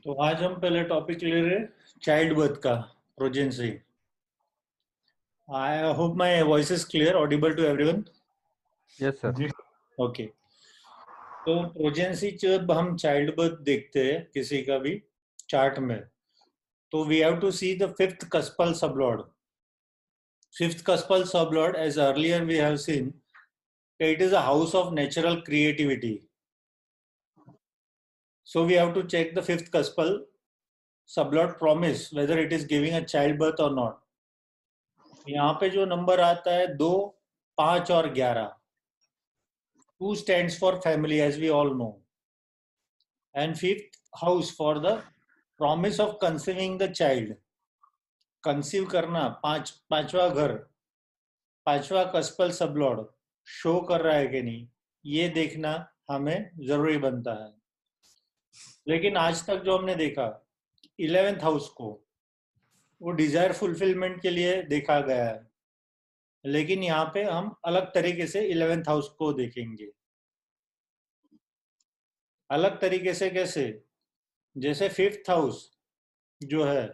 तो आज हम पहले टॉपिक ले रहे चाइल्ड बर्थ का, progeny. I hope my voice is clear, audible to everyone. Yes sir. जी ओके। तो प्रोजेंसी जब हम चाइल्ड बर्थ देखते हैं किसी का भी चार्ट में, तो we have to see the fifth cuspal sublord. Fifth cuspal sublord, as earlier we have seen, it is a house of natural creativity. So we have to check the fifth cuspal sublot promise whether it is giving a childbirth or not. यहाँ पे जो number आता है 2, 5 और 11. 2 stands for family, as we all know, and fifth house for the promise of conceiving the child. Conceive करना, पांचवा घर, पांचवा कस्पल सबलॉर्ड शो कर रहा है कि नहीं, ये देखना हमें जरूरी बनता है. लेकिन आज तक जो हमने देखा 11th हाउस को, वो डिजायर फुलफिलमेंट के लिए देखा गया है. लेकिन यहाँ पे हम अलग तरीके से 11th हाउस को देखेंगे. अलग तरीके से कैसे? जैसे फिफ्थ हाउस जो है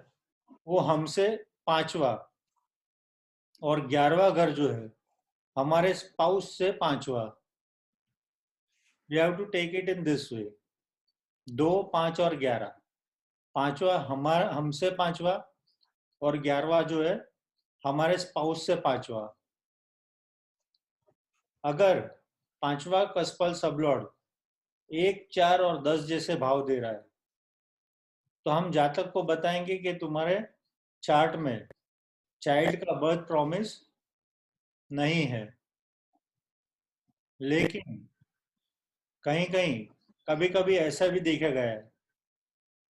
वो हमसे पांचवा, और 11वां घर जो है हमारे स्पाउस से पांचवा. We have to take it in this way. 2, 5 और 11. पांचवा हमसे पांचवा, और 11वां जो है हमारे स्पाउस से पांचवा. अगर पांचवा कस्पल सबलॉर्ड 1, 4 और 10 जैसे भाव दे रहा है, तो हम जातक को बताएंगे कि तुम्हारे चार्ट में चाइल्ड का बर्थ प्रॉमिस नहीं है. लेकिन कहीं कहीं कभी कभी ऐसा भी देखा गया है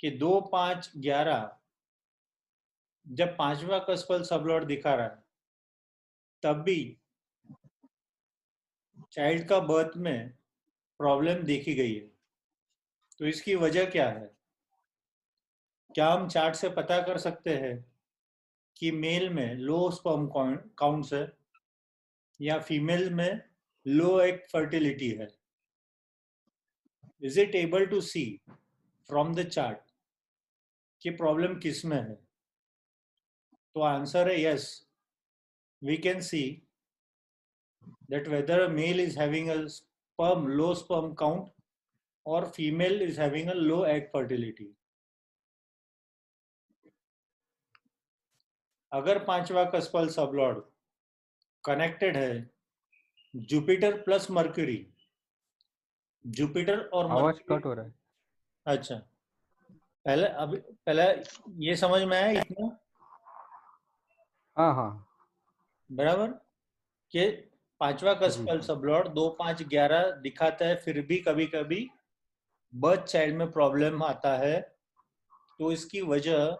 कि 2, 5, 11 जब पांचवा कस्पल सबलॉर्ड दिखा रहा है, तब भी चाइल्ड का बर्थ में प्रॉब्लम देखी गई है. तो इसकी वजह क्या है? क्या हम चार्ट से पता कर सकते हैं कि मेल में लो स्पर्म काउंट्स है या फीमेल में लो एग फर्टिलिटी है? Is it able to see from the chart कि प्रॉब्लम किस में है? तो आंसर है yes. We can see that whether a male is having a low sperm count और female is having a low egg fertility. अगर पांचवा cuspal sublord connected है जुपिटर प्लस मर्क्यूरी, जुपिटर और आवाज मर्क्यूरी. कट हो रहा है। अच्छा, पहले ये समझ में आया इतना? हाँ हाँ बराबर. कि पांचवा जी कस्पल सबलॉर्ड 2, 5, 11 दिखाता है, फिर भी कभी कभी बर्थ चाइल्ड में प्रॉब्लम आता है. तो इसकी वजह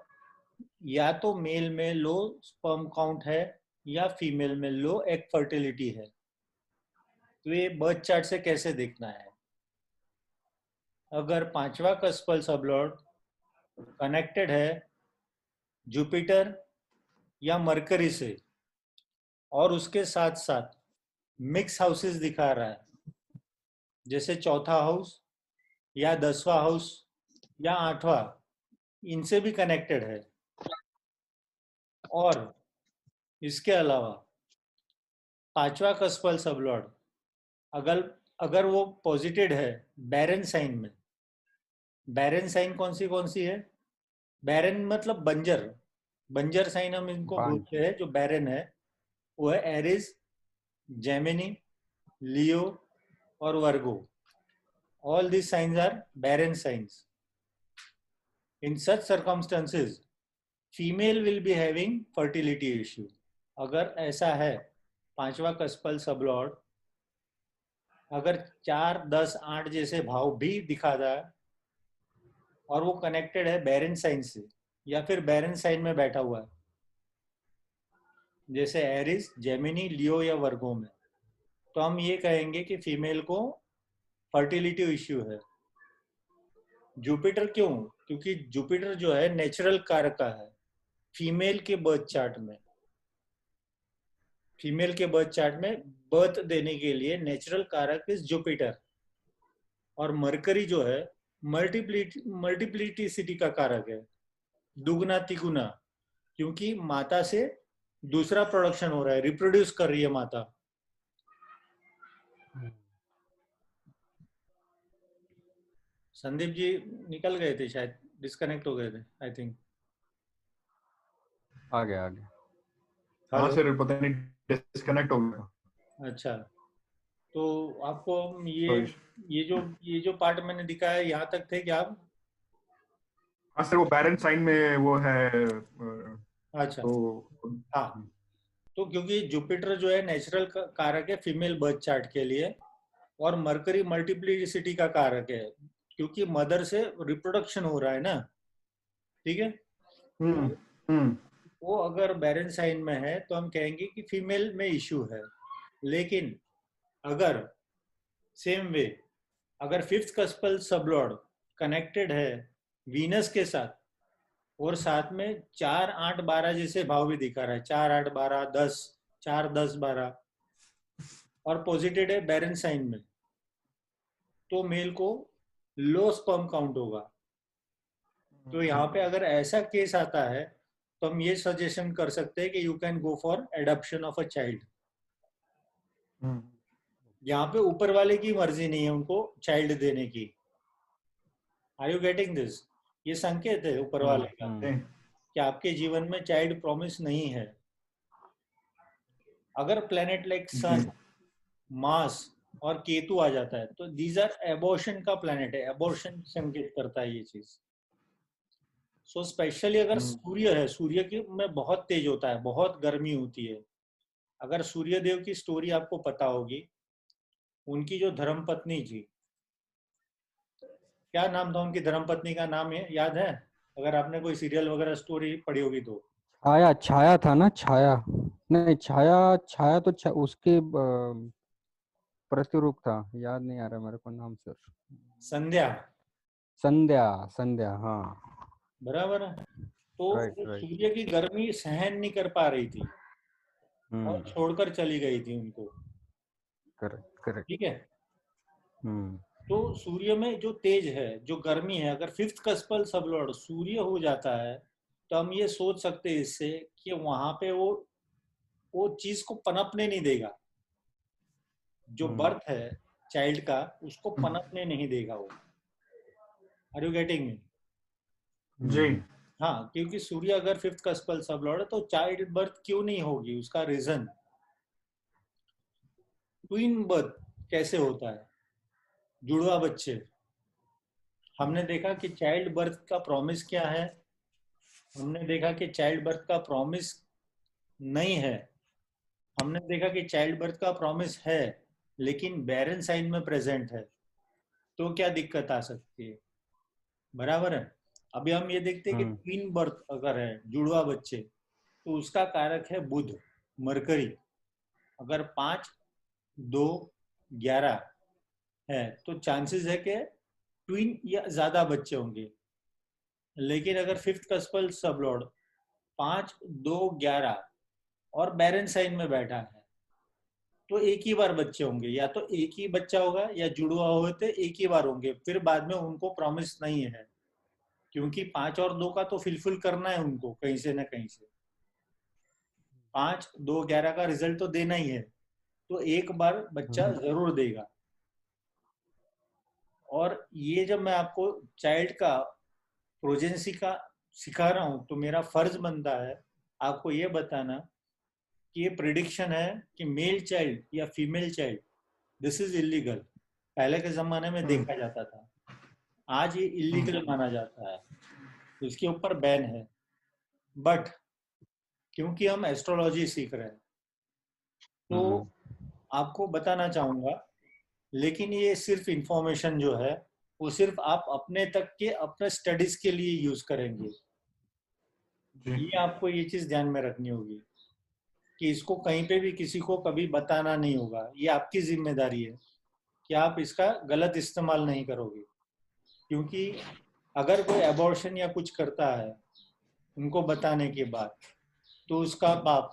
या तो मेल में लो स्पर्म काउंट है या फीमेल में लो एग फर्टिलिटी है. तो ये बर्थ चार्ट से कैसे देखना है? अगर पांचवा कस्पल सबलॉर्ड कनेक्टेड है जुपिटर या मरकरी से, और उसके साथ साथ मिक्स हाउसेस दिखा रहा है, जैसे चौथा हाउस या 10वां हाउस या 8वां, इनसे भी कनेक्टेड है, और इसके अलावा पांचवा कस्पल सबलॉर्ड अगर अगर वो पॉजिटेड है बैरन साइन में. बैरन साइन कौन सी है? बैरन मतलब बंजर. बंजर साइन हम इनको बांझ। बोलते हैं. जो बैरन है वो है एरिस, जेमिनी, लियो और वर्गो. All these signs are barren signs. In such circumstances, female will be having fertility issue. अगर ऐसा है, पांचवा कस्पल सबलॉर्ड अगर 4, 10, 8 जैसे भाव भी दिखा रहा है और वो कनेक्टेड है बैरन साइन से, या फिर बैरन साइन में बैठा हुआ है जैसे एरिस, जेमिनी, लियो या वर्गो में, तो हम ये कहेंगे कि फीमेल को फर्टिलिटी इश्यू है. जुपिटर क्यों? क्योंकि जुपिटर जो है नेचुरल कारक का है. फीमेल के बर्थ चार्ट में, फीमेल के बर्थ चार्ट में बर्थ देने के लिए नेचुरल कारक इज जुपिटर. और मरकरी जो है मल्टीप्लिसिटी का कारक है, दुगना तिगुना, क्योंकि माता से दूसरा प्रोडक्शन हो रहा है, रिप्रोड्यूस कर रही है माता। संदीप जी निकल गए थे शायद, डिस्कनेक्ट हो गए थे आई थिंक। आ गया। हाँ सर, पता नहीं डिस्कनेक्ट हो गया। अच्छा, तो आपको ये जो पार्ट मैंने दिखाया यहाँ तक थे क्या आप? हाँ सर, वो बैरन साइन में वो है। अच्छा, तो हाँ, तो क्योंकि जुपिटर जो है नेचुरल कारक है फीमेल बर्थ चार्ट के लिए, और मरकरी मल्टीप्लिसिटी का कारक है, क्योंकि मदर से रिप्रोडक्शन हो रहा है ना, ठीक है। वो अगर बैरन साइन में है तो हम कहेंगे कि फीमेल में इश्यू है। लेकिन अगर सेम वे अगर फिफ्थ कस्पल सबलॉर्ड कनेक्टेड है वीनस के साथ, और साथ में 4, 8, 12 जैसे भाव भी दिखा रहा है, 4, 8, 12, 10, 4, 10, 12, और पॉजिटेड है बैरन साइन में, तो मेल को लो स्पर्म काउंट होगा। तो यहाँ पे अगर ऐसा केस आता है तो हम ये सजेशन कर सकते हैं कि you can go for adoption of a child. यहाँ पे ऊपर वाले की मर्जी नहीं है उनको चाइल्ड देने की। Are you getting this? ये संकेत है ऊपर वाले का कि आपके जीवन में चाइल्ड प्रॉमिस नहीं है। अगर प्लेनेट लाइक सन, मार्स और केतु आ जाता है तो दीज आर एबॉर्शन का प्लेनेट है, एबॉर्शन संकेत करता है ये चीज। सो स्पेशली अगर सूर्य है, सूर्य की में बहुत तेज होता है, बहुत गर्मी होती है। अगर सूर्य देव की स्टोरी आपको पता होगी, उनकी जो धर्मपत्नी थी, क्या नाम था उनकी धर्मपत्नी का, नाम है याद है? अगर आपने कोई सीरियल वगैरह स्टोरी पढ़ी होगी तो। छाया था ना, छाया नहीं, छाया तो उसके प्रतिरूप था, याद नहीं आ रहा मेरे को नाम सर। संध्या। संध्या हाँ, बराबर है। तो राइट। सूर्य की गर्मी सहन नहीं कर पा रही थी और छोड़कर चली गई थी उनको। करेक्ट। ठीक है। तो सूर्य में जो तेज है, जो गर्मी है, अगर फिफ्थ कस्पल सबलॉर्ड सूर्य हो जाता है तो हम ये सोच सकते हैं इससे कि वहां पे वो चीज को पनपने नहीं देगा, जो बर्थ है चाइल्ड का उसको पनपने नहीं देगा वो। Are you getting me? जी हाँ, क्योंकि सूर्य अगर फिफ्थ कस्पल सबलॉर्ड है तो चाइल्ड बर्थ क्यों नहीं होगी, उसका रीजन ट्विन बर्थ कैसे होता है, जुड़वा बच्चे। हमने देखा कि चाइल्ड बर्थ का प्रॉमिस क्या है, हमने देखा कि चाइल्ड बर्थ का प्रॉमिस नहीं है, हमने देखा कि चाइल्ड बर्थ का प्रॉमिस है लेकिन बैरन साइन में प्रेजेंट है, तो क्या दिक्कत आ सकती है? बराबर है। अभी हम ये देखते हैं कि ट्विन बर्थ अगर है, जुड़वा बच्चे, तो उसका कारक है बुध, मरकरी। अगर 5, 2, 11 है तो चांसेस है कि ट्विन या ज्यादा बच्चे होंगे। लेकिन अगर फिफ्थ कस्पल सबलॉर्ड 5, 2, 11 और बैरन साइन में बैठा है तो एक ही बार बच्चे होंगे, या तो एक ही बच्चा होगा या जुड़वा हुए थे एक ही बार होंगे, फिर बाद में उनको प्रॉमिस नहीं है, क्योंकि 5 और 2 का तो फिलफिल करना है उनको कहीं से ना कहीं से। 5, 2, 11 का रिजल्ट तो देना ही है, तो एक बार बच्चा जरूर देगा। और ये जब मैं आपको चाइल्ड का प्रोजेंसी का सिखा रहा हूं तो मेरा फर्ज बनता है आपको ये बताना कि ये प्रिडिक्शन है कि मेल चाइल्ड या female child, this is illegal. पहले के जमाने में देखा जाता था, आज ये इलीगल माना जाता है, इसके ऊपर बैन है। बट क्योंकि हम एस्ट्रोलॉजी सीख रहे हैं तो आपको बताना चाहूंगा, लेकिन ये सिर्फ इंफॉर्मेशन जो है वो सिर्फ आप अपने तक के अपने स्टडीज के लिए यूज करेंगे। ये आपको ये चीज ध्यान में रखनी होगी कि इसको कहीं पे भी किसी को कभी बताना नहीं होगा। ये आपकी जिम्मेदारी है कि आप इसका गलत इस्तेमाल नहीं करोगे, क्योंकि अगर कोई एबॉर्शन या कुछ करता है उनको बताने के बाद तो उसका पाप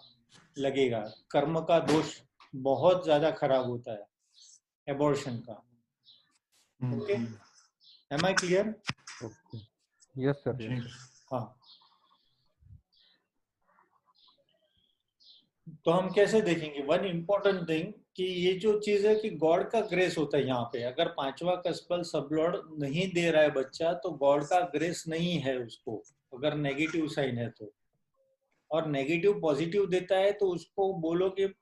लगेगा, कर्म का दोष बहुत ज्यादा खराब होता है एबॉर्शन का। Okay, Am I clear? Okay, yes sir, जी। हाँ, तो हम कैसे देखेंगे? वन इम्पोर्टेंट थिंग कि ये जो चीज है कि गॉड का ग्रेस होता है यहाँ पे। अगर पांचवा कस्पल सबलॉर्ड नहीं दे रहा है बच्चा, तो गॉड का ग्रेस नहीं है उसको, अगर नेगेटिव साइन है तो। और नेगेटिव पॉजिटिव देता है तो उसको बोलो कि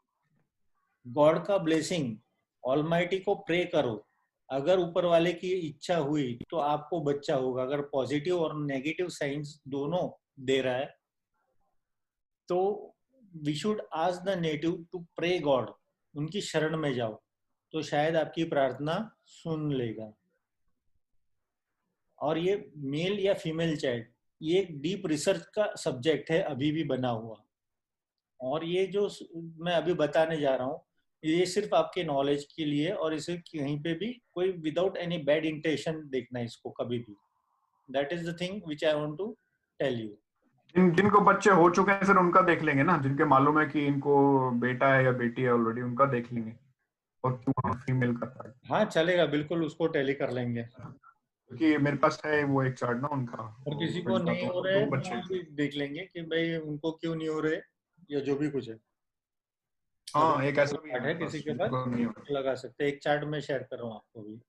गॉड का ब्लेसिंग, ऑलमाइटी को प्रे करो, अगर ऊपर वाले की इच्छा हुई तो आपको बच्चा होगा। अगर पॉजिटिव और नेगेटिव साइंस दोनों दे रहा है तो we should ask the native to pray God, उनकी शरण में जाओ, तो शायद आपकी प्रार्थना सुन लेगा। और ये मेल या फीमेल चाइल्ड, ये एक डीप रिसर्च का सब्जेक्ट है अभी भी बना हुआ। और ये जो मैं अभी बताने जा रहा हूँ, ये सिर्फ आपके नॉलेज के लिए, और इसे कहीं पे भी कोई विदाउट एनी बैड इंटेंशन देखना है इसको कभी भी। That is the thing which I want to tell you. जिनको बच्चे हो चुके हैं सर उनका देख लेंगे ना, जिनके मालूम है कि इनको बेटा है या बेटी है ऑलरेडी, उनका देख लेंगे। और क्यों फीमेल का था, हाँ चलेगा, बिल्कुल उसको टैली कर लेंगे। क्योंकि मेरे पास है वो एक चार्ट ना उनका, और किसी को उनका नहीं तो हो रहा दो है बच्चे। वहाँ भी देख लेंगे कि भाई उनको क्यों नहीं हो रहे, या जो भी कुछ है। हाँ, अगर एक ऐसा भी है चार्ट है मेरे किसी पास के पास, जिनको नहीं हो। लगा सकते हैं। एक चार्ट में शेयर कर रहा हूँ आपको भी।